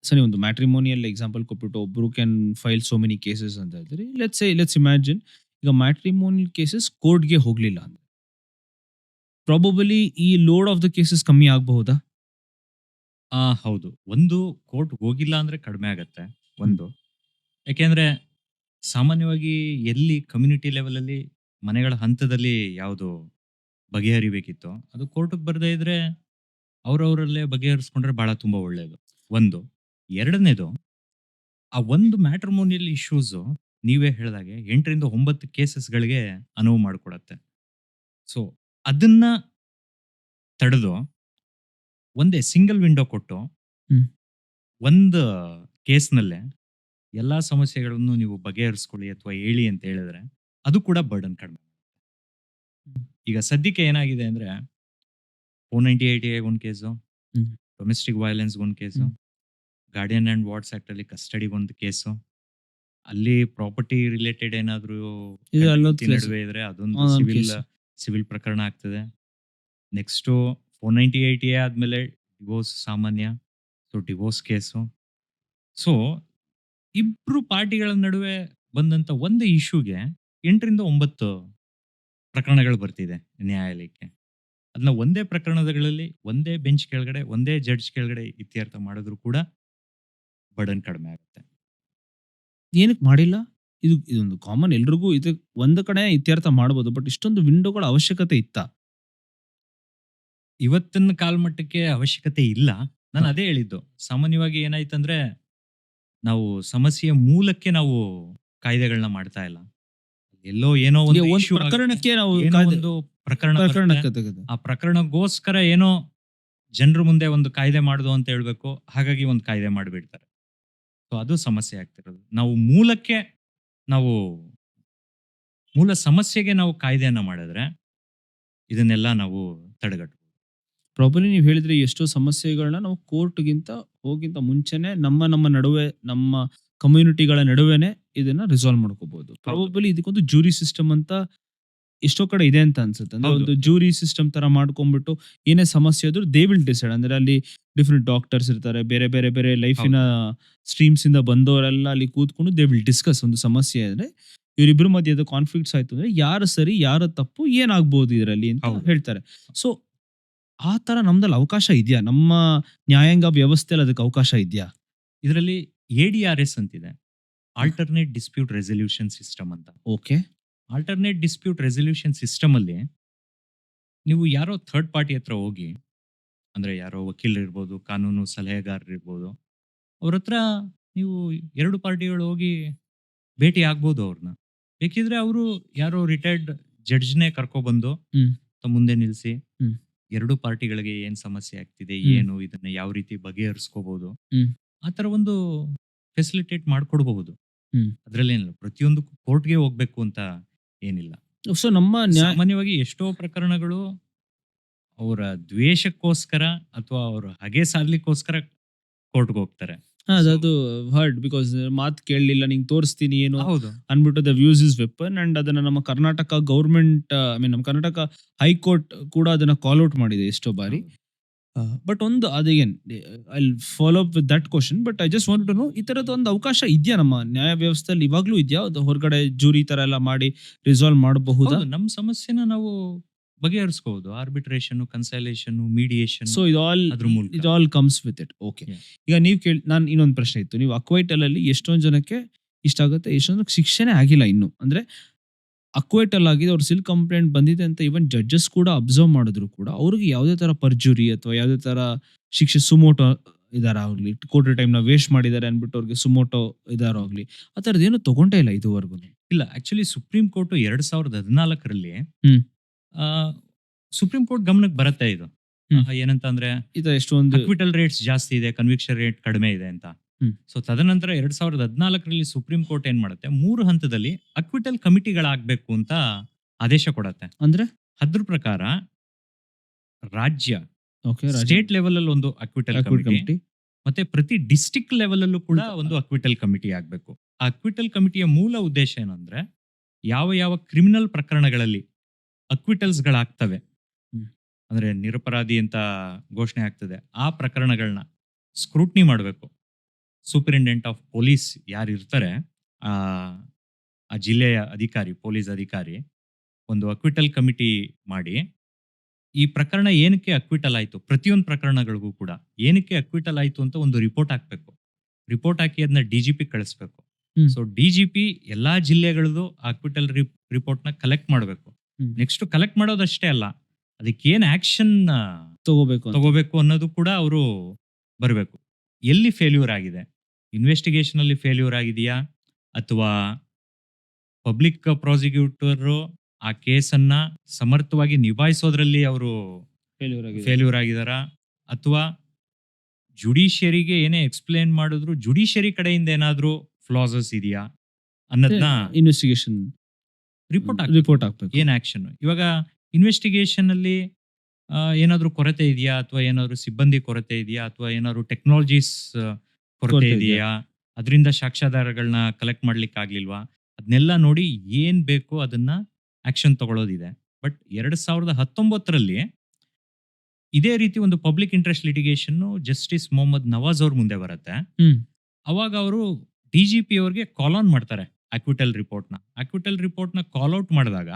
ಸರಿ ಒಂದು matrimonial example ಕೊಟ್ಬಿಟ್ಟು ಒಬ್ರು can file so many cases ಅಂತ ಹೇಳಿದ್ರೆ ಲೆಟ್ಸ್ ಇಮ್ಯಾಜಿನ್ ಈಗ ಮ್ಯಾಟ್ರಿಮೋನಿಯಲ್ ಕೇಸಸ್ ಕೋರ್ಟ್‌ಗೆ ಹೋಗ್ಲಿಲ್ಲ ಅಂದ್ರೆ ಪ್ರಾಬಬಲಿ ಈ ಲೋಡ್ ಆಫ್ ದ ಕೇಸಸ್ ಕಮ್ಮಿ ಆಗಬಹುದಾ? ಹೌದು. ಒಂದು ಕೋರ್ಟ್‌ಗೆ ಹೋಗಿಲ್ಲ ಅಂದ್ರೆ ಕಡಿಮೆ ಆಗತ್ತೆ. ಹ್ಮ್. ಒಂದು. ಯಾಕೆಂದ್ರೆ ಸಾಮಾನ್ಯವಾಗಿ ಎಲ್ಲಿ ಕಮ್ಯುನಿಟಿ ಲೆವೆಲಲ್ಲಿ ಮನೆಗಳ ಹಂತದಲ್ಲಿ ಯಾವುದು ಬಗೆಹರಿಬೇಕಿತ್ತೋ, ಅದು ಕೋರ್ಟ್‌ಗೆ ಬರದೇ ಇದ್ರೆ ಅವ್ರವರಲ್ಲೇ ಬಗೆಹರಿಸ್ಕೊಂಡ್ರೆ ಬಹಳ ತುಂಬಾ ಒಳ್ಳೆಯದು. ಒಂದು. ಎರಡನೇದು ಆ ಒಂದು ಮ್ಯಾಟ್ರಿಮೋನಿಯಲ್ ಇಶ್ಯೂಸು ನೀವೇ ಹೇಳ್ದಾಗೆ 8 ರಿಂದ 9 ಕೇಸಸ್‌ಗಳಿಗೆ ಅನುವು ಮಾಡಿಕೊಡತ್ತೆ. ಸೊ, ಅದನ್ನ ತಡೆದು ಒಂದೇ ಸಿಂಗಲ್ ವಿಂಡೋ ಕೊಟ್ಟು, ಹ್ಮ್. ಒಂದು ಕೇಸ್‌ನಲ್ಲೇ ಎಲ್ಲಾ ಸಮಸ್ಯೆಗಳನ್ನು ನೀವು ಬಗೆಹರಿಸ್ಕೊಳ್ಳಿ ಅಥವಾ ಹೇಳಿ ಅಂತ ಹೇಳಿದ್ರೆ, ಅದು ಕೂಡ ಬರ್ಡನ್ ಕಡಿಮೆ. ಹ್ಮ್. ಈಗ ಸದ್ಯಕ್ಕೆ ಏನಾಗಿದೆ ಅಂದ್ರೆ 498 ಎ ಒಂದು ಕೇಸು, ಹ್ಮ್. ಡೊಮೆಸ್ಟಿಕ್ ವಯಲೆನ್ಸ್ ಒಂದು case, hmm. Guardian and wards act ಅಲ್ಲಿ ಕಸ್ಟಡಿಗೆ ಒಂದು ಕೇಸು, ಅಲ್ಲಿ ಪ್ರಾಪರ್ಟಿ ರಿಲೇಟೆಡ್ ಏನಾದ್ರು ಇದು ಗಂಡ ಅಲ್ಲೊಂದು ಹೆಂಡತಿ ಕೇಸ್ ನಡುವೆ ಇದ್ರೆ ಅದೊಂದು ಒಂದೊಂದು ಸಿವಿಲ್ ಕೇಸ್. ಸಿವಿಲ್ ಪ್ರಕರಣ ಆಗ್ತದೆ. ನೆಕ್ಸ್ಟು 498 ಎ ಆದ್ಮೇಲೆ ಡಿವೋರ್ಸ್ ಸಾಮಾನ್ಯ. So, divorce case. ಸೊ, ಇಬ್ರು ಪಾರ್ಟಿಗಳ ನಡುವೆ ಬಂದಂತ ಒಂದು ಇಶ್ಯೂಗೆ 8 ರಿಂದ 9 ಪ್ರಕರಣಗಳು ಬರ್ತಿದೆ ನ್ಯಾಯಾಲಯಕ್ಕೆ. ಅದನ್ನ ಒಂದೇ ಪ್ರಕರಣಗಳಲ್ಲಿ, ಒಂದೇ ಬೆಂಚ್ ಕೆಳಗಡೆ, ಒಂದೇ ಜಡ್ಜ್ ಕೆಳಗಡೆ ಇತ್ಯರ್ಥ ಮಾಡಿದ್ರು ಕೂಡ ಬರ್ಡನ್ ಕಡಿಮೆ ಆಗುತ್ತೆ. ಏನಕ್ಕೆ ಮಾಡಿಲ್ಲ? ಇದೊಂದು ಕಾಮನ್ ಎಲ್ರಿಗೂ ಇದು ಒಂದು ಕಡೆ ಇತ್ಯರ್ಥ ಮಾಡಬಹುದು. ಬಟ್ ಇಷ್ಟೊಂದು ವಿಂಡೋಗಳ ಅವಶ್ಯಕತೆ ಇತ್ತಾ? ಇವತ್ತಿನ ಕಾಲಮಟ್ಟಕ್ಕೆ ಅವಶ್ಯಕತೆ ಇಲ್ಲ. ನಾನು ಹ. ಅದೇ ಹೇಳಿದ್ದು. ಸಾಮಾನ್ಯವಾಗಿ ಏನಾಯ್ತಂದ್ರೆ, ನಾವು ಸಮಸ್ಯೆಯ ಮೂಲಕ್ಕೆ ನಾವು ಕಾಯ್ದೆಗಳನ್ನ ಮಾಡ್ತಾ ಇಲ್ಲ. ಎಲ್ಲೋ ಏನೋ ಈಗ ಒಂದು ಒಂದು ಇಶ್ಯೂ ಆಗುತ್ತೆ. ಪ್ರಕರಣಕ್ಕೆ ನಾವು ಏನೋ ಕಾಯ್ದೆ ಒಂದು ಪ್ರಕರಣ ಬರುತ್ತೆ. ಪ್ರಕರಣಕ್ಕೆ ತೆಗೆದು ಆ ಪ್ರಕರಣಗೋಸ್ಕರ ಏನೋ ಜನರ ಮುಂದೆ ಒಂದು ಕಾಯ್ದೆ ಮಾಡುದು ಅಂತ ಹೇಳ್ಬೇಕು. ಹಾಗಾಗಿ ಒಂದು ಕಾಯ್ದೆ ಮಾಡಿಬಿಡ್ತಾರೆ. ಸೊ, ಅದು ಸಮಸ್ಯೆ ಆಗ್ತಿರೋದು. ನಾವು ಮೂಲಕ್ಕೆ ನಾವು ಮೂಲ ಸಮಸ್ಯೆಗೆ ನಾವು ಕಾಯ್ದೆಯನ್ನ ಮಾಡಿದ್ರೆ, ಇದನ್ನೆಲ್ಲ ನಾವು ತಡೆಗಟ್ಟಬಹುದು. ಪ್ರಾಬಬ್ಲಿ ನೀವು ಹೇಳಿದ್ರೆ ಎಷ್ಟೋ ಸಮಸ್ಯೆಗಳನ್ನ ನಾವು ಕೋರ್ಟ್‌ಗಿಂತ ಹೋಗಿಂತ ಮುಂಚೆನೆ ನಮ್ಮ ನಡುವೆ ನಮ್ಮ ಕಮ್ಯುನಿಟಿಗಳ ನಡುವೆನೆ ಇದನ್ನ ರಿಸಾಲ್ವ್ ಮಾಡ್ಕೋಬಹುದು. ಹೌದು. ಪ್ರಾಬಬ್ಲಿ ಇದಕ್ಕೊಂದು ಜೂರಿ ಸಿಸ್ಟಮ್ ಅಂತ ಎಷ್ಟೋ ಕಡೆ ಇದೆ ಅಂತ ಅನ್ಸುತ್ತೆ. ಅಂದ್ರೆ ಹೌದು. ಒಂದು ಜೂರಿ ಸಿಸ್ಟಮ್ ತರ ಮಾಡ್ಕೊಂಡ್ಬಿಟ್ಟು ಏನೇ ಸಮಸ್ಯೆ ಇದ್ರೂ ದೇ ವಿಲ್ ಡಿಸೈಡ್. ಅಂದ್ರೆ ಅಲ್ಲಿ ಡಿಫರೆಂಟ್ ಡಾಕ್ಟರ್ಸ್ ಇರ್ತಾರೆ. ಬೇರೆ ಲೈಫಿನ ಹೌದು. ಸ್ಟ್ರೀಮ್ಸ್ ಇಂದ ಬಂದವರೆಲ್ಲ ಅಲ್ಲಿ ಕೂತ್ಕೊಂಡು ದೇ ವಿಲ್ ಡಿಸ್ಕಸ್ ಒಂದು ಸಮಸ್ಯೆ ಅಂದ್ರೆ ಇವರಿಬ್ಬರ ಮಧ್ಯೆ ಏದೋ ಕಾನ್ಫ್ಲಿಕ್ಟ್ಸ್ ಆಯ್ತು ಅಂದ್ರೆ ಯಾರು ಸರಿ, ಯಾರು ತಪ್ಪು, ಏನಾಗ್ಬೋದು ಇದರಲ್ಲಿ ಅಂತ ಹೌದು. ಹೇಳ್ತಾರೆ. ಸೊ ಆ ತರ ನಮ್ದಲ್ಲಿ ಅವಕಾಶ ಇದ್ಯಾ? ನಮ್ಮ ನ್ಯಾಯಾಂಗ ವ್ಯವಸ್ಥೆಯಲ್ಲಿ ಅದಕ್ಕೆ ಅವಕಾಶ ಇದ್ಯಾ? ಇದರಲ್ಲಿ ಎಡಿಆರ್ಎಸ್ ಅಂತಿದೆ. ಆಲ್ಟರ್ನೇಟ್ ಡಿಸ್ಪ್ಯೂಟ್ ರೆಸಲ್ಯೂಷನ್ ಸಿಸ್ಟಮ್ ಅಂತ. Okay. Alternate dispute resolution system ಅಲ್ಲಿ ನೀವು ಯಾರೋ ಥರ್ಡ್ ಪಾರ್ಟಿ ಹತ್ರ ಹೋಗಿ, ಅಂದ್ರೆ ಯಾರೋ ವಕೀಲರಿರ್ಬೋದು, ಕಾನೂನು ಸಲಹೆಗಾರರಿರ್ಬೋದು, ಅವ್ರ ಹತ್ರ ನೀವು 2 ಪಾರ್ಟಿಗಳು ಹೋಗಿ ಭೇಟಿ ಆಗ್ಬೋದು ಅವ್ರನ್ನ. ಬೇಕಿದ್ರೆ ಅವರು ಯಾರೋ ರಿಟೈರ್ಡ್ ಜಡ್ಜ್‌ನೇ ಕರ್ಕೊಬಂದು ಹ್ಮ್. ಮುಂದೆ ನಿಲ್ಲಿಸಿ, ಹ್ಮ್. 2 ಪಾರ್ಟಿಗಳಿಗೆ ಏನ್ ಸಮಸ್ಯೆ ಆಗ್ತಿದೆ, ಹ್ಮ್. ಏನು ಇದನ್ನ ಯಾವ ರೀತಿ ಬಗೆಹರಿಸ್ಕೋಬಹುದು, ಹ್ಮ್. ಆ ತರ ಒಂದು ಫೆಸಿಲಿಟೇಟ್ ಮಾಡ್ಕೊಡ್ಬಹುದು. ಹ್ಮ್. ಅದ್ರಲ್ಲೇನಿಲ್ಲ. ಪ್ರತಿಯೊಂದಕ್ಕೂ ಕೋರ್ಟ್‌ಗೆ ಹೋಗ್ಬೇಕು ಅಂತ ಏನಿಲ್ಲ. ಸೊ ನಮ್ಮ ಸಾಮಾನ್ಯವಾಗಿ ಎಷ್ಟೋ ಪ್ರಕರಣಗಳು ಅವರ ದ್ವೇಷಕ್ಕೋಸ್ಕರ ಅಥವಾ ಅವರ ಹಗೆ ಸಾರ್ಲಿಕ್ಕೋಸ್ಕರ ಕೋರ್ಟ್‌ಗೆ ಹೋಗ್ತಾರೆ. ಸೊ, ಅದದು ಹರ್ಡ್ ಬಿಕಾಸ್ ಮಾತು ಕೇಳಲಿಲ್ಲ ನಿಂಗೆ ತೋರಿಸ್ತೀನಿ ಏನು ಹೌದು. ಅನ್ಬಿಟ್ಟು the views is weapon and ಅದನ್ನ ನಮ್ಮ ಕರ್ನಾಟಕ ಗವರ್ಮೆಂಟ್ ಐ ಮೀನ್ ನಮ್ಮ ಕರ್ನಾಟಕ ಹೈಕೋರ್ಟ್ ಕೂಡ ಅದನ್ನ ಕಾಲ್ ಔಟ್ ಮಾಡಿದೆ ಎಷ್ಟೋ ಬಾರಿ. ಹೌದು. ಬಟ್ ಒಂದು ಅದೇನ್ I follow up with that question but I just want to know ಈ ತರದ ಒಂದು ಅವಕಾಶ ಇದೆಯಾ ನಮ್ಮ ನ್ಯಾಯ ವ್ಯವಸ್ಥೆಯಲ್ಲಿ ಇವಾಗ್ಲೂ ಇದೆಯಾ? ಅದು ಹೊರಗಡೆ ಜೂರಿ ತರ ಎಲ್ಲ ಮಾಡಿ ರಿಸಾಲ್ವ್ ಮಾಡಬಹುದಾ? ಹೌದು. ನಮ್ಮ ಸಮಸ್ಯೆನ ನಾವು ಬಗೆಹರಿಸ್ಕೋಬಹುದು. ಆರ್ಬಿಟ್ರೇಷನ್, ಕನ್ಸೈಲೇಷನ್, ಮೀಡಿಯೇಷನ್ ಸೊ ಅದ್ರ ಮೂಲಕ. It all comes with it. Okay. Yeah. ಈಗ ನೀವು ನಾನು ಇನ್ನೊಂದು ಪ್ರಶ್ನೆ ಇತ್ತು. ನೀವು ಅಕ್ವೈಟಲ್ ಅಲ್ಲಿ ಎಷ್ಟೊಂದು ಜನಕ್ಕೆ ಇಷ್ಟ ಆಗುತ್ತೆ, ಎಷ್ಟೊಂದು ಜನಕ್ಕೆ ಶಿಕ್ಷೆನೇ ಆಗಿಲ್ಲ ಇನ್ನು. ಅಂದ್ರೆ ಅಕ್ವೈಟಲ್ ಆಗಿದೆ, ಅವ್ರು ಸಿಲ್ ಕಂಪ್ಲೇಂಟ್ ಬಂದಿದೆ ಅಂತ ಈವನ್ ಜಡ್ಜಸ್ ಕೂಡ ಅಬ್ಸರ್ವ್ ಮಾಡಿದ್ರು ಕೂಡ ಅವ್ರಿಗೆ ಯಾವುದೇ ತರ ಪರ್ಜುರಿ ಅಥವಾ ಯಾವುದೇ ತರ ಶಿಕ್ಷೆ ಸುಮೋಟೋ ಇದಾರ ಆಗ್ಲಿ, ಕೋರ್ಟ್ ಟೈಮ್‌ನ ವೇಸ್ಟ್ ಮಾಡಿದ್ದಾರೆ ಅನ್ಬಿಟ್ಟು ಅವ್ರಿಗೆ ಸುಮೋಟೋ ಇದಾರೋ ಆಗ್ಲಿ, ಆ ಥರದ್ದೇನು ತಗೊಂಡೇ ಇಲ್ಲ ಇದುವರೆಗೂ. ಇಲ್ಲ, ಆಕ್ಚುಲಿ ಸುಪ್ರೀಂ ಕೋರ್ಟ್ 2014ರಲ್ಲಿ ಹ್ಮ್. ಆ, ಸುಪ್ರೀಂ ಕೋರ್ಟ್ ಗಮನಕ್ಕೆ ಬರುತ್ತೆ ಇದು. ಹ್ಮ್. ಏನಂತ ಅಂದ್ರೆ ಈ ತರ ಎಷ್ಟೊಂದು ಅಕ್ವಿಟಲ್ ರೇಟ್ಸ್ ಜಾಸ್ತಿ ಇದೆ, ಕನ್ವಿಕ್ಷನ್ ರೇಟ್ ಕಡಿಮೆ ಇದೆ ಅಂತ. ಹ್ಮ್. ಸೊ, ತದನಂತರ 2014ರಲ್ಲಿ ಸುಪ್ರೀಂ ಕೋರ್ಟ್ ಏನ್ ಮಾಡುತ್ತೆ, 3 ಹಂತದಲ್ಲಿ ಅಕ್ವಿಟಲ್ ಕಮಿಟಿಗಳಾಗಬೇಕು ಅಂತ ಆದೇಶ ಕೊಡುತ್ತೆ. ಅಂದ್ರೆ ಅದ್ರ ಪ್ರಕಾರ ರಾಜ್ಯ, ಓಕೆ ಸ್ಟೇಟ್ ಲೆವೆಲ್ ಅಲ್ಲಿ ಒಂದು ಅಕ್ವಿಟಲ್ ಕಮಿಟಿ, ಕಮಿಟಿ. ಮತ್ತೆ ಪ್ರತಿ ಡಿಸ್ಟ್ರಿಕ್ಟ್ ಲೆವೆಲ್ ಅಲ್ಲೂ ಕೂಡ ಒಂದು ಅಕ್ವಿಟಲ್ ಕಮಿಟಿ ಆಗಬೇಕು. ಆ ಅಕ್ವಿಟಲ್ ಕಮಿಟಿಯ ಮೂಲ ಉದ್ದೇಶ ಏನಂದ್ರೆ, ಯಾವ ಯಾವ ಕ್ರಿಮಿನಲ್ ಪ್ರಕರಣಗಳಲ್ಲಿ ಅಕ್ವಿಟಲ್ಸ್ ಗಳಾಗ್ತವೆ, ಹ್ಮ್. ಅಂದ್ರೆ ನಿರಪರಾಧಿ ಅಂತ ಘೋಷಣೆ ಆಗ್ತದೆ, ಆ ಪ್ರಕರಣಗಳನ್ನ ಸ್ಕ್ರೂಟ್ನಿ ಮಾಡಬೇಕು. ಸೂಪರಿಂಟೆಂಡೆಂಟ್ ಆಫ್ ಪೊಲೀಸ್ ಯಾರು ಇರ್ತಾರೆ, ಆ ಆ ಜಿಲ್ಲೆಯ ಅಧಿಕಾರಿ, ಪೊಲೀಸ್ ಅಧಿಕಾರಿ ಒಂದು ಅಕ್ವಿಟಲ್ ಕಮಿಟಿ ಮಾಡಿ, ಈ ಪ್ರಕರಣ ಏನಕ್ಕೆ ಅಕ್ವಿಟಲ್ ಆಯ್ತು, ಪ್ರತಿಯೊಂದು ಪ್ರಕರಣಗಳಿಗೂ ಕೂಡ ಏನಕ್ಕೆ ಅಕ್ವಿಟಲ್ ಆಯ್ತು ಅಂತ ಒಂದು ರಿಪೋರ್ಟ್ ಹಾಕ್ಬೇಕು. ರಿಪೋರ್ಟ್ ಹಾಕಿ ಅದನ್ನ ಡಿಜಿಪಿ ಕಳಿಸ್ಬೇಕು. ಹ್ಮ್. ಸೊ ಡಿಜಿಪಿ ಎಲ್ಲಾ ಜಿಲ್ಲೆಗಳದ್ದು ಅಕ್ವಿಟಲ್ ರಿಪೋರ್ಟ್ ನ ಕಲೆಕ್ಟ್ ಮಾಡಬೇಕು. ಹ್ಮ್. ನೆಕ್ಸ್ಟ್ ಕಲೆಕ್ಟ್ ಮಾಡೋದಷ್ಟೇ ಅಲ್ಲ, ಅದಕ್ಕೆ ಏನ್ ಆಕ್ಷನ್ ತಗೋಬೇಕು ಅಂತ. ತಗೋಬೇಕು ಅನ್ನೋದು ಕೂಡ ಅವರು ಬರಬೇಕು. ಎಲ್ಲಿ ಫೇಲ್ಯೂರ್ ಆಗಿದೆ, ಇನ್ವೆಸ್ಟಿಗೇಷನ್ ಅಲ್ಲಿ ಫೇಲ್ಯೂರ್ ಆಗಿದೆಯಾ, ಅಥವಾ ಪಬ್ಲಿಕ್ ಪ್ರಾಸಿಕ್ಯೂಟರ್ ಆ ಕೇಸನ್ನ ಸಮರ್ಥವಾಗಿ ನಿಭಾಯಿಸೋದ್ರಲ್ಲಿ ಅವರು Failure ಆಗಿದೆ. ಫೇಲ್ಯೂರ್ ಆಗಿದಾರಾ, ಅಥವಾ ಜುಡಿಷಿಯರಿಗೆ ಏನೇ ಎಕ್ಸ್ಪ್ಲೇನ್ ಮಾಡಿದ್ರು ಜುಡಿಷಿಯರಿ ಕಡೆಯಿಂದ ಏನಾದ್ರೂ ಫ್ಲಾಸಸ್ ಇದೆಯಾ ಅನ್ನೋದನ್ನ ಇನ್ವೆಸ್ಟಿಗೇಷನ್ ರಿಪೋರ್ಟ್ ಹಾಕ್ಬೇಕು. ಏನ್ ಆಕ್ಷನ್. ಇವಾಗ ಇನ್ವೆಸ್ಟಿಗೇಷನ್ ಅಲ್ಲಿ ಏನಾದ್ರೂ ಕೊರತೆ ಇದೆಯಾ, ಅಥವಾ ಏನಾದ್ರು ಸಿಬ್ಬಂದಿ ಕೊರತೆ ಇದೆಯಾ, ಅಥವಾ ಏನಾದ್ರು ಟೆಕ್ನಾಲಜೀಸ್ ಕೊರತೆ ಕೊರತೆ ಇದೆಯಾ, ಅದರಿಂದ ಸಾಕ್ಷ್ಯಾಧಾರಗಳನ್ನ ಕಲೆಕ್ಟ್ ಮಾಡ್ಲಿಕ್ಕೆ ಆಗ್ಲಿಲ್ವಾ, ಅದನ್ನೆಲ್ಲ ನೋಡಿ ಏನ್ ಬೇಕೋ ಅದನ್ನ ಆಕ್ಷನ್ ತಗೊಳ್ಳೋದಿದೆ. ಬಟ್ 2019ರಲ್ಲಿ ಇದೇ ರೀತಿ ಒಂದು public interest litigation justice Mohammed Nawaz ಅವ್ರ ಮುಂದೆ ಬರುತ್ತೆ. ಹ್ಮ್. ಅವಾಗ ಅವರು ಡಿಜಿಪಿ ಅವ್ರಿಗೆ ಕಾಲ್ ಆನ್ ಮಾಡ್ತಾರೆ ಅಕ್ವಿಟಲ್ ರಿಪೋರ್ಟ್ನ ಕಾಲ್ ಔಟ್ ಮಾಡಿದಾಗ,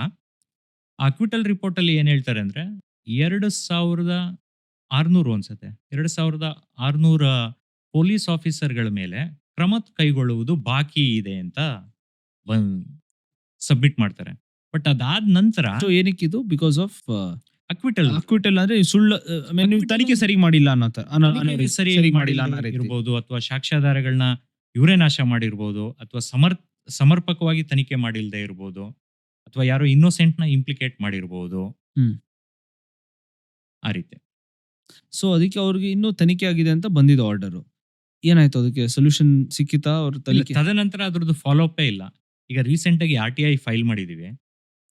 ಅಕ್ವಿಟಲ್ ರಿಪೋರ್ಟ್ ಅಲ್ಲಿ ಏನ್ ಹೇಳ್ತಾರೆ ಅಂದ್ರೆ 2600 ಅನ್ಸುತ್ತೆ, 2600 ಪೊಲೀಸ್ ಆಫೀಸರ್ಗಳ ಮೇಲೆ ಕ್ರಮ ಕೈಗೊಳ್ಳುವುದು ಬಾಕಿ ಇದೆ ಅಂತ ಸಬ್ಮಿಟ್ ಮಾಡ್ತಾರೆ. ಬಟ್ ಅದಾದ ನಂತರ So ಏನಕ್ಕಿದು ಬಿಕಾಸ್ ಆಫ್ ಅಕ್ವಿಟಲ್ ಅಕ್ವಿಟಲ್ ಅಂದ್ರೆ ಸುಳ್ಳು ನೀವು ತನಿಖೆ ಸರಿ ಮಾಡಿಲ್ಲ ಸರಿ ಮಾಡಿಲ್ಲ ಅನ್ನೋ ರೀತಿ. ಇರ್ಬೋದು, ಅಥವಾ ಸಾಕ್ಷ್ಯಾಧಾರಗಳನ್ನ ಇವರೇ ನಾಶ ಮಾಡಿರ್ಬೋದು, ಅಥವಾ ಸಮರ್ಪಕವಾಗಿ ತನಿಖೆ ಮಾಡಿಲ್ದೇ ಇರ್ಬೋದು, ಅಥವಾ ಯಾರೋ ಇನ್ನೋಸೆಂಟ್ ನ ಇಂಪ್ಲಿಕೇಟ್ ಮಾಡಿರ್ಬೋದು. ಹ್ಮ್. ಆ ರೀತಿ. ಸೊ ಅದಕ್ಕೆ ಅವ್ರಿಗೆ ಇನ್ನೂ ತನಿಖೆ ಆಗಿದೆ ಅಂತ ಬಂದಿದೆ ಆರ್ಡರ್. ಏನಾಯ್ತು ಅದಕ್ಕೆ ಸೊಲ್ಯೂಷನ್ ಸಿಕ್ಕಿತಾ ಅವ್ರ ತನಿಖೆ? ತದನಂತರ ಅದ್ರದ್ದು ಫಾಲೋ ಅಪ್ ಇಲ್ಲ. ಈಗ ರೀಸೆಂಟ್ ಆಗಿ RTI ಫೈಲ್ ಮಾಡಿದೀವಿ,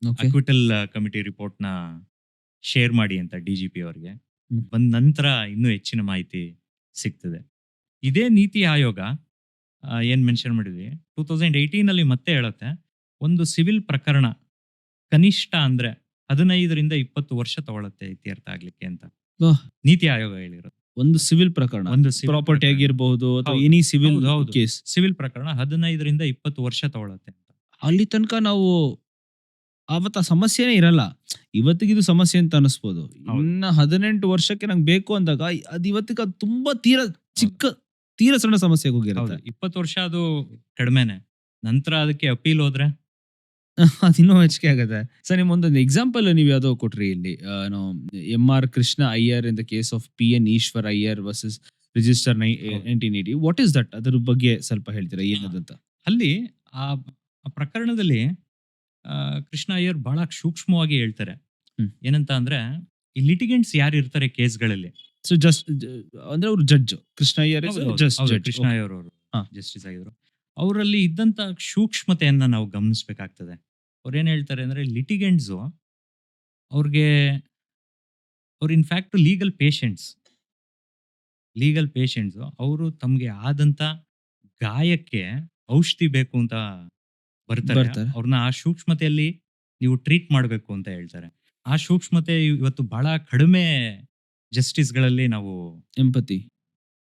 Okay. ಅಕ್ವಿಟಲ್ ಕಮಿಟಿ ರಿಪೋರ್ಟ್ ನ ಶೇರ್ ಮಾಡಿ ಅಂತ ಡಿಜಿಪಿ ಅವರಿಗೆ. ಹ್ಮ್. ಬಂದ ನಂತರ ಇನ್ನೂ ಹೆಚ್ಚಿನ ಮಾಹಿತಿ ಸಿಗ್ತದೆ. ಇದೇ ನೀತಿ ಆಯೋಗ ಏನ್ ಮೆನ್ಷನ್ ಮಾಡಿದ್ವಿ 2018 ಅಲ್ಲಿ ಮತ್ತೆ ಹೇಳುತ್ತೆ, ಒಂದು ಸಿವಿಲ್ ಪ್ರಕರಣ ಕನಿಷ್ಠ ಅಂದ್ರೆ 15ರಿಂದ 20 ವರ್ಷ ತಗೊಳತ್ತೆ ಇತ್ಯರ್ಥ ಆಗ್ಲಿಕ್ಕೆ ಅಂತ ವಾಹ್. ನೀತಿ ಆಯೋಗ ಹೇಳಿರೋದು. ಒಂದು ಸಿವಿಲ್ ಪ್ರಕರಣ, ಒಂದು civil ಪ್ರಾಪರ್ಟಿ ಪ್ರಕರಣ. ಆಗಿರ್ಬಹುದು ಅಥವಾ ಹೌದು. ಎನಿ ಸಿವಿಲ್ ಹೌದು, ಹೌದು. ಕೇಸ್, ಸಿವಿಲ್ ಪ್ರಕರಣ 15ರಿಂದ 20 ವರ್ಷ ತಗೊಳತ್ತೆ ಅಂತ. ಅಲ್ಲಿ ತನಕ ನಾವು ಅವತ್ತ ಸಮಸ್ಯೆನೇ ಇರಲ್ಲ. ಇವತ್ತಿಗಿದು ಸಮಸ್ಯೆ ಅಂತ ಅನಿಸ್ಬೋದು. ಹೌದು. ಇನ್ನ 18 ವರ್ಷಕ್ಕೆ ನಂಗೆ ಬೇಕು ಅಂದಾಗ ಅದು ಇವತ್ತಿಗೆ ಅದು ತುಂಬಾ ತೀರಾ ಸಣ್ಣ ಸಮಸ್ಯೆ ಹೋಗಿರುತ್ತೆ. 20 ವರ್ಷ ಅದು ಕಡಿಮೆನೆ. ನಂತರ ಅದಕ್ಕೆ ಅಪೀಲ್ ಹೋದ್ರೆ ಅದಿನ್ನೂ ಹೆಚ್ಚಿಗೆ ಆಗತ್ತೆ. ಸರ್ ನಿಮ್ ಒಂದೊಂದು ಎಕ್ಸಾಂಪಲ್ ನೀವು ಯಾವ್ದೋ ಕೊಟ್ರಿ ಇಲ್ಲಿ, MR Krishna Iyer in the case of PN Eshwar Iyer versus registrar 1980. What is that? ಅದ್ರ ಬಗ್ಗೆ ಸ್ವಲ್ಪ ಹೇಳ್ತೀರಾ ಏನದಂತ? ಅಲ್ಲಿ ಆ ಆ ಪ್ರಕರಣದಲ್ಲಿ ಕೃಷ್ಣ ಅಯ್ಯರ್ ಬಹಳ ಸೂಕ್ಷ್ಮವಾಗಿ ಹೇಳ್ತಾರೆ. ಹ್ಮ್. ಏನಂತ ಅಂದ್ರೆ, ಈ ಲಿಟಿಗೆಂಟ್ಸ್ ಯಾರು ಇರ್ತಾರೆ ಕೇಸ್ಗಳಲ್ಲಿ, ಸೊ ಜಸ್ಟ್ ಅಂದ್ರೆ ಅವ್ರು judge, Krishna Iyer just judge. Krishna Iyer ಅವರು ಹಾ. ಜಸ್ಟಿಸ್ ಆಗಿದ್ರು. ಅವರಲ್ಲಿ ಇದ್ದಂತ ಸೂಕ್ಷ್ಮತೆಯನ್ನ ನಾವು ಗಮನಿಸಬೇಕಾಗ್ತದೆ. ಅವ್ರು ಏನ್ ಹೇಳ್ತಾರೆ ಅಂದ್ರೆ, ಲಿಟಿಗೆಂಟ್ಸ್ ಅವ್ರಿಗೆ ಇನ್ಫ್ಯಾಕ್ಟ್ ಲೀಗಲ್ ಪೇಷಂಟ್ಸ್ ಅವರು ತಮ್ಗೆ ಆದಂತ ಗಾಯಕ್ಕೆ ಔಷಧಿ ಬೇಕು ಅಂತ ಬರ್ತಾರೆ. ಅವ್ರನ್ನ ಆ ಸೂಕ್ಷ್ಮತೆಯಲ್ಲಿ ನೀವು ಟ್ರೀಟ್ ಮಾಡಬೇಕು ಅಂತ ಹೇಳ್ತಾರೆ. ಆ ಸೂಕ್ಷ್ಮತೆ ಇವತ್ತು ಬಹಳ ಕಡಿಮೆ ಜಸ್ಟಿಸ್ಗಳಲ್ಲಿ ನಾವು ಎಂಪತಿ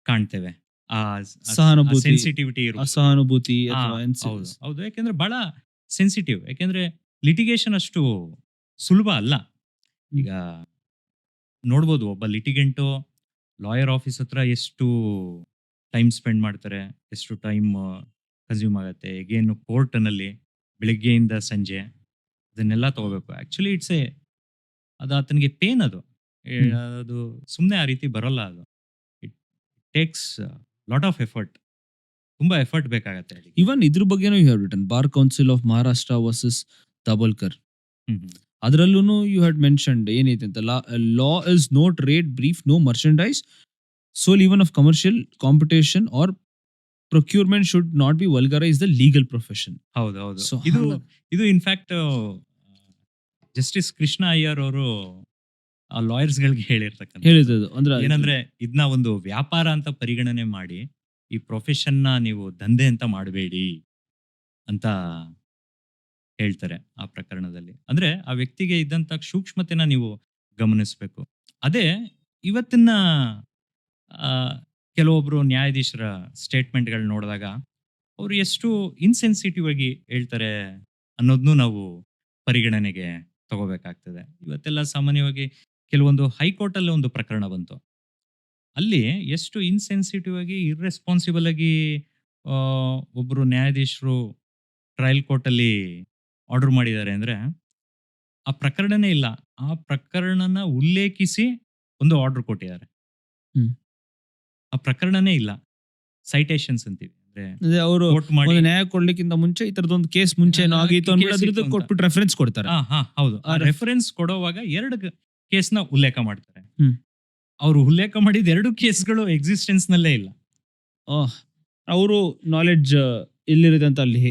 ಕಾಣ್ತೇವೆ. ಆ ಸಹಾನುಭೂತಿ, ಸೆನ್ಸಿಟಿವಿಟಿ ಅಸಹಾನುಭೂತಿ ಅಥವಾ ಹೌದು. ಯಾಕೆಂದ್ರೆ ಬಹಳ ಸೆನ್ಸಿಟಿವ್. ಯಾಕೆಂದ್ರೆ ಲಿಟಿಗೇಷನ್ ಅಷ್ಟು ಸುಲಭ ಅಲ್ಲ. ಈಗ ನೋಡ್ಬೋದು, ಒಬ್ಬ ಲಿಟಿಗೆಂಟು ಲಾಯರ್ ಆಫೀಸ್ ಹತ್ರ ಎಷ್ಟು ಟೈಮ್ ಸ್ಪೆಂಡ್ ಮಾಡ್ತಾರೆ, ಎಷ್ಟು ಟೈಮ್ ಕನ್ಸ್ಯೂಮ್ ಆಗುತ್ತೆ. ಈಗೇನು ಕೋರ್ಟ್ನಲ್ಲಿ ಬೆಳಿಗ್ಗೆಯಿಂದ ಸಂಜೆ ಅದನ್ನೆಲ್ಲ ತಗೋಬೇಕು. ಆಕ್ಚುಲಿ ಅದು ಆತನಿಗೆ ಪೇನ್. ಅದು ಸುಮ್ಮನೆ ಆ ರೀತಿ ಬರೋಲ್ಲ. ಅದು it takes lot of effort. ತುಂಬಾ ಎಫರ್ಟ್ ಬೇಕಾಗತ್ತೆ. ಇವನ್ ಇದ್ರ ಬಗ್ಗೆನೂ you have written bar council of Maharashtra versus Dabholkar. ಅದರಲ್ಲೂ ಯು ಹ್ಯಾಡ್ ಮೆನ್ಷನ್ಡ್ ಏನೈತೆ ಅಂತ, law is not trade brief, no merchandise, soul even of commercial competition or procurement should not be vulgarise the legal profession. ಹೌದು. So, ಇದು in fact justice Krishna Iyer ಅವರು ಆ lawyers ಗಳಿಗೆ ಹೇಳಿದ್ದು ಅಂದ್ರೆ ಏನಂದ್ರೆ, ಇದನ್ನ ಒಂದು ವ್ಯಾಪಾರ ಅಂತ ಪರಿಗಣನೆ ಮಾಡಿ ಈ ಪ್ರೊಫೆಷನ್ ನ ನೀವು ದಂಧೆ ಅಂತ ಮಾಡಬೇಡಿ ಅಂತ ಹೇಳ್ತಾರೆ ಆ ಪ್ರಕರಣದಲ್ಲಿ. ಅಂದ್ರೆ ಆ ವ್ಯಕ್ತಿಗೆ ಇದ್ದಂತ ಸೂಕ್ಷ್ಮತೆನ ನೀವು ಗಮನಿಸಬೇಕು. ಅದೇ ಇವತ್ತಿನ ಕೆಲವೊಬ್ರು ನ್ಯಾಯಾಧೀಶರ ಸ್ಟೇಟ್ಮೆಂಟ್‌ಗಳು ನೋಡಿದಾಗ ಅವ್ರು ಎಷ್ಟು ಇನ್ಸೆನ್ಸಿಟಿವ್ ಆಗಿ ಹೇಳ್ತಾರೆ ಅನ್ನೋದನ್ನು ನಾವು ಪರಿಗಣನೆಗೆ ತಗೋಬೇಕಾಗ್ತದೆ. ಇವತ್ತೆಲ್ಲ ಸಾಮಾನ್ಯವಾಗಿ ಕೆಲವೊಂದು ಹೈಕೋರ್ಟಲ್ಲಿ ಒಂದು ಪ್ರಕರಣ ಬಂತು. ಅಲ್ಲಿ ಎಷ್ಟು ಇನ್ಸೆನ್ಸಿಟಿವ್ ಆಗಿ, ಇರ್ರೆಸ್ಪಾನ್ಸಿಬಲ್ ಆಗಿ ಒಬ್ರು ನ್ಯಾಯಾಧೀಶರು ಟ್ರಯಲ್ ಕೋರ್ಟಲ್ಲಿ ಆರ್ಡರ್ ಮಾಡಿದ್ದಾರೆ ಅಂದ್ರೆ, ಆ ಪ್ರಕರಣನೇ ಇಲ್ಲ. ಆ ಪ್ರಕರಣನ ಉಲ್ಲೇಖಿಸಿ ಒಂದು ಆರ್ಡರ್ ಕೊಟ್ಟಿದ್ದಾರೆ. ಹ್ಮ್. ಆ ಪ್ರಕರಣನೇ ಇಲ್ಲ. ಸೈಟೇಷನ್ಸ್ ಅಂತೀವಿ. ಅಂದ್ರೆ ಅಂದ್ರೆ ಅವರು ಕೋಟ್ ಮಾಡಿ ಒಂದು ನ್ಯಾಯ ಕೊಡ್ಲಿಕ್ಕಿಂತ ಮುಂಚೆ ಈ ತರದೊಂದು ಕೇಸ್ ಮುಂಚೆ ಏನೋ ಆಗಿತ್ತು ಅಂದ್ಬಿಟ್ಟು ಕೇಸ್ ಅದ್ರದ್ದು ಇತ್ತು ಅಂತ. ಕೊಟ್ಬಿಟ್ಟು ರೆಫರೆನ್ಸ್ ಕೊಡ್ತಾರೆ. ಹೌದು. ಆ ಆ ರೆಫರೆನ್ಸ್ ಕೊಡುವಾಗ 2 ಕೇಸ್‌ನ ಉಲ್ಲೇಖ ಮಾಡ್ತಾರೆ. ಹ್ಮ್. ಅವರು ಉಲ್ಲೇಖ ಮಾಡಿದ 2 ಕೇಸ್‌ಗಳು ಎಕ್ಸಿಸ್ಟೆನ್ಸ್ ನಲ್ಲೇ ಇಲ್ಲ. ಅವರು ನಾಲೆಡ್ಜ್ ಎಲ್ಲಿರುತ್ತೆ ಅಂತ ಅಲ್ಲಿ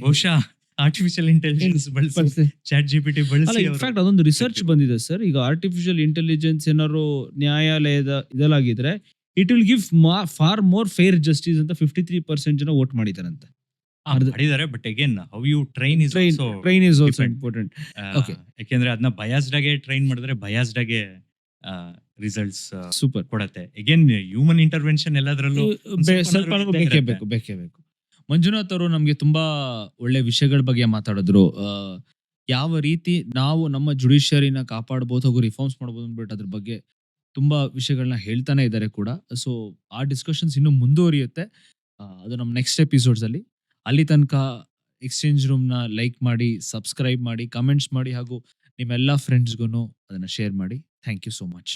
ಬಹುಶಃ ಆರ್ಟಿಫಿಷಿಯಲ್ ಇಂಟೆಲಿಜೆನ್ಸ್ ಬಳಸಿ, ಚಾಟ್ ಜಿಪಿಟಿ ಅಲ್ಲ, ಬಳಸಿ ಇನ್ಫ್ಯಾಕ್ಟ್ ಅದೊಂದು ರಿಸರ್ಚ್ ಬಂದಿದೆ ಸರ್. ಈಗ ಆರ್ಟಿಫಿಷಿಯಲ್ ಇಂಟೆಲಿಜೆನ್ಸ್ ಏನಾದ್ರು ನ್ಯಾಯಾಲಯದ ಇದಲಾಗಿದ್ರೆ it will give for more fair justice ಅಂತ 53% ಜನ ವೋಟ್ ಮಾಡಿದಾರಂತೆ. ಮಾಡಿದ್ದಾರೆ. But again how you train is also train is also depend. Important. Okay. ಯಾಕೆಂದ್ರೆ ಅದನ್ನ ಬಯಾಸ್ಡ್ ಆಗಿ ಟ್ರೈನ್ ಮಾಡಿದ್ರೆ ಬಯಾಸ್ಡ್ ಆಗಿ ರಿಸಲ್ಟ್ಸ್ ಸೂಪರ್. ಕೊಡತ್ತೆ. ಅಗೇನ್ ಹ್ಯೂಮನ್ ಇಂಟರ್ವೆನ್ಷನ್ ಎಲ್ಲದರಲ್ಲೂ ಒಂದ್ ಸ್ವಲ್ಪ ಸ್ವಲ್ಪ ಬೇಕೇ ಇರುತ್ತೆ. ಬೇಕು, ಬೇಕೇ ಬೇಕು. ಮಂಜುನಾಥ್ ಅವರು ನಮ್ಗೆ ತುಂಬಾ ಒಳ್ಳೆ ವಿಷಯಗಳ ಬಗ್ಗೆ ಮಾತಾಡಿದ್ರು. ಯಾವ ರೀತಿ ನಾವು ನಮ್ಮ ಜುಡಿಷಿಯರಿನ ಕಾಪಾಡಬಹುದು ಹಾಗೂ ರಿಫಾರ್ಮ್ಸ್ ಮಾಡಬಹುದು ಅಂದ್ಬಿಟ್ಟು ಅದ್ರ ಬಗ್ಗೆ ತುಂಬಾ ವಿಷಯಗಳನ್ನ ಹೇಳ್ತಾನೆ ಇದ್ದಾರೆ ಕೂಡ. ಸೊ ಆ ಡಿಸ್ಕಷನ್ಸ್ ಇನ್ನೂ ಮುಂದುವರಿಯುತ್ತೆ. ಅದು ನಮ್ಮ ನೆಕ್ಸ್ಟ್ ಎಪಿಸೋಡ್ಸ್ ಅಲ್ಲಿ. ಅಲ್ಲಿ ತನಕ ಎಕ್ಸ್ಚೇಂಜ್ ರೂಮ್ ನ ಲೈಕ್ ಮಾಡಿ, ಸಬ್ಸ್ಕ್ರೈಬ್ ಮಾಡಿ, ಕಮೆಂಟ್ಸ್ ಮಾಡಿ ಹಾಗೂ ನಿಮ್ಮೆಲ್ಲ ಫ್ರೆಂಡ್ಸ್ಗೂ ಅದನ್ನ ಶೇರ್ ಮಾಡಿ. Thank you so much.